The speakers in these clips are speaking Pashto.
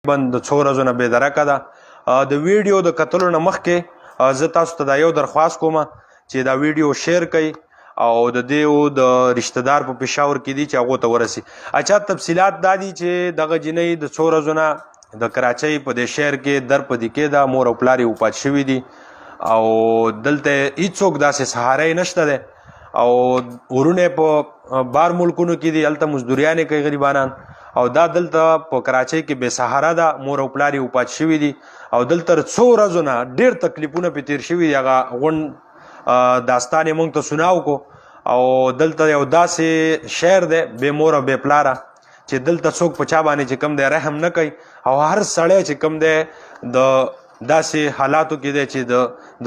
بند د څو ورځو نه بېدرکه ده. د ویډیو د کتلو نه مخکې زه تاسو ته دا یو درخواست کوم چې دا ویډیو شیر کړئ او د دیو د رشتہ دار په پېښور کې دي چې هغو ته ورسي. اچھا تفصیلات دا دي چې دغه جنۍ د څو ورځو نه د کراچۍ په دې شهر کې در په دکې ده، مور او پلار یې وفات شوي دي او دلته هېڅوک داسې سهاری نشته دی او ورونه په بار ملکونو کې دي، هلته مزدوریانې کوي غریبانان او دا دلته په کراچۍ کې بې سهاره ده، مور او پلار یې وفات شوي دي او دلته څو ورځو نه ډېر تکلیفونه پې تېر شوي دي. هغه غونډ داستان یې موږ ته سناو کو او دلته یو داسې شهر دی بې مور او بې پلاره چې دلته څوک په چا باندې چې کم دی رحم نه کوي او هر سړی چې کم دی د داسې حالاتو کې دی چې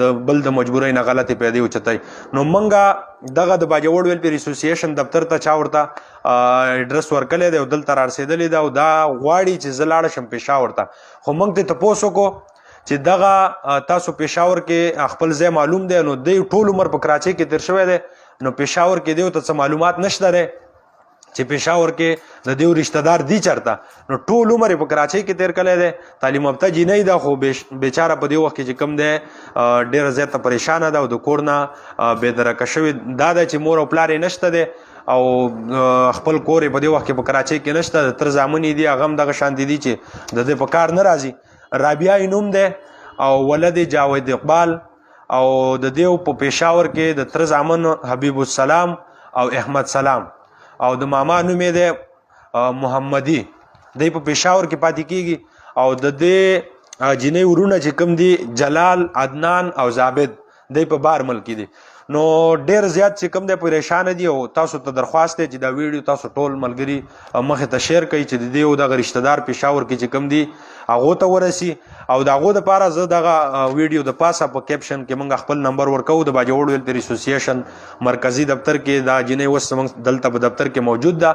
د بل د مجبورۍ نه غلطې پیدا اوچتای. نو موږ دغه د باجوړ ویلفیر اسوسییشن دفتر ته چا ورته اډرس ورکلی دی او دلته رارسېدلی ده او دا غواړي چې زه لاړه شم پېښور ته. خو موږ ته تپوس وکړو چې دغه تاسو پېښور کې خپل ځای معلوم دی، نو دی ټول عمر په کراچۍ کې تېر شوی دی، نو پېښور کې دیو ته څه معلومات نشته دی چې پېښور کې د دیو رشتہ دار دی چېرته، نو ټول عمر یې په کراچۍ کې تېر کړی دی. تعلیم یافته جینۍ ده خو بیچاره په دې وخت کې چې کوم دی ډېره زیاته پریشانه ده او د کور نه بېدرکه شوې دا ده چې مور او پلار یې نشته دی او خپل کور یې په دې وخت کې په کراچۍ کې نشته، د تر زامن یې دي هغه هم دغه شانتې دي چې د دې په کار نه راځي. رابعه یې نوم دی او ولد یې جاوید اقبال او د دیو په پېښور کې د تر زامن حبیب السلام او احمد سلام او د ماما نوم یې دی محمدي، دی په پېښور کې پاتې کېږي او د دې جنۍ ورونه چې کوم دي جلال، عدنان او زابد دی په بار ملک دي. نو ډېر زیات چې کوم دی پریشانه دي او تاسو ته درخواست دی چې دا ویډیو تاسو ټول ملګري مخې ته شیر کړئ چې د دې او دغه رشتہ دار پېښور کې چې کوم دي هغو ته ورسي او د هغو دپاره زه دغه ویډیو د پاسه په کیپشن کې موږ خپل نمبر ورکوو د باجوړ ویلفیر اسوسییشن مرکزي دفتر کې. دا جنۍ اوس موږ دلته په دفتر کې موجود ده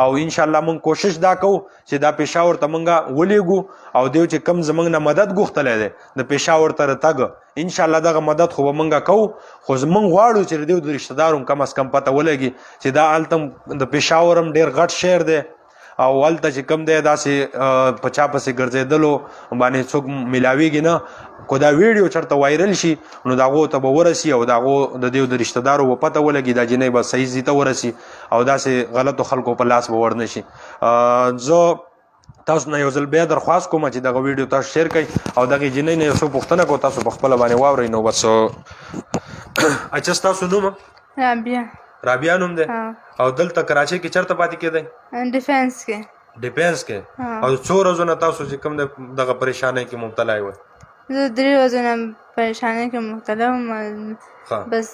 او انشاءالله موږ کوشش دا کوو چې دا پېښور ته موږ ولیږو او دیو چې کم زموږ نه مدد غوښتلی دی د پېښور ته راتګ انشاءالله دغه مدد خو به موږ کوو، خو موږ غواړو چې د دیو د رشتہ دار هم کم از کم پته ولګي چې دا هلته د پېښور هم ډېر غټ شهر دی او هلته چې کوم دی داسې په چا پسې ګرځېدلو باندې څوک میلاویږي نه. خو دا ویډیو چېرته وایرل شي نو د هغو ته به ورسي او د هغو د دیو د رشتہ دارو به پته ولګي، دا جنۍ به صحیح ځای ته ورسي او داسې غلطو خلکو په لاس به ورنه شي. زه تاسو نه یو ځل بیا درخواست کوم چې دغه ویډیو تاسو شیر کړئ او دغې جنۍ نه یو څه پوښتنه کوو تاسو په خپله باندې واورئ. نو بس اچھا ستاسو نوم رابعه نوم دی او دلته کراچۍ کې چېرته پاتې کېدی؟ ډیفینس کې او څو ورځو نه تاسو چې کوم دغه پریشانۍ کې مبتلا وئ؟ زه 3 ورځو نه پریشانۍ کې مبتلا وم، بس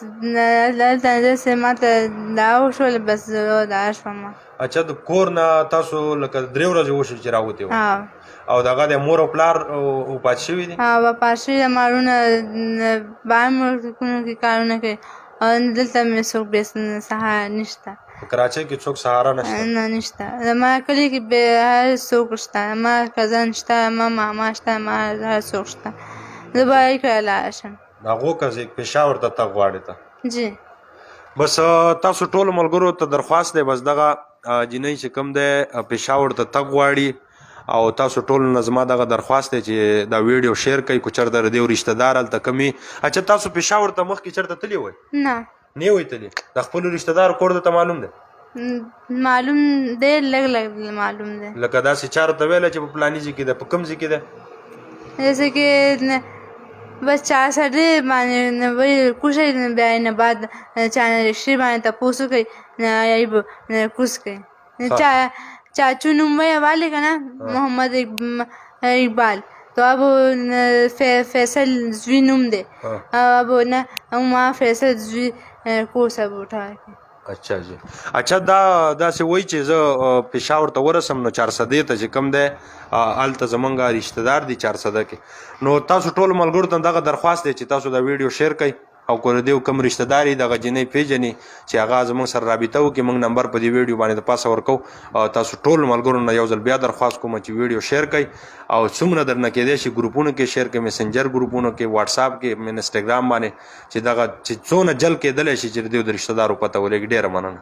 دلته داسې ماته دا وشول بس زه دا شوم. اچھا د کور نه تاسو لکه 3 ورځې وشوې چې راوتې وئ او دغه د مور او پلار وفات شوي دي؟ وفات شوي دي، ماړونه بهر ملکونو کې کارونه کوي او دلته مې څوک بې سهاره نشته. په کراچۍ کې څوک سهاره نشته؟ نه نشته. زما کلي کې هر څوک شته، ما کزن شته، ما ماما شته، ما هر څوک شته. زه باید کله لاړه شم هغو کزې پېښور ته تګ غواړې ته؟ جی. بس تاسو ټولو ملګرو ته درخواست دی بس دغه جنۍ چې کوم دی پېښور ته تګ غواړي او تاسو ټولو نه زما دغه درخواست دی چې دا ویډیو شیر کړئ که چېرته د دیو رشتہ دار هلته کمي. اچھا تاسو پېښور ته مخکې چېرته تللی وئ؟ نه نه وئ تللی؟ د خپلو رشتہ دار کور درته معلوم دی؟ معلوم دی، لږ لږ معلوم دی. لکه داسې چا راته ویله چې په فلاني ځای کې ده؟ په کوم ځای کې ده؟ جیسے کہ بس 4 ساڑھے باندې وایي کوشش بیا یې نه بعد چا نه رشتې باندې تپوس وکړئ یا به کوز کړئ. چاچو نوم وایي والے که نه محمد اقبال تو اب فیصل زوی نوم دی اب نه ما فیصل زوی کورس اب اٹھا. اچھا جی. اچھا داسې وایي چې زه پېښور ته ورسم نو 400 ته چې کوم دی هلته زمونږ رشتہ دار دي 400 کې. نو تاسو ټولو ملګرو ته دغه درخواست دی چې تاسو دا ویډیو شیر کړئ او که د دیو کوم رشتہ دار یې دغه جنۍ پېژني چې هغه زموږ سره رابطه وکړي، موږ نمبر په دې ویډیو باندې د پاسه ورکوو. تاسو ټولو ملګرو نه یو ځل بیا درخواست کوم چې ویډیو شیر کړئ او څومره درنه کېدی شي ګروپونو کې شیر کړئ، میسنجر ګروپونو کې، واټساپ کې، انسټاګرام باندې چې دغه چې څونه جل کېدلی شي چې د دیو د رشتہ دارو پته ولګي. ډېره مننه.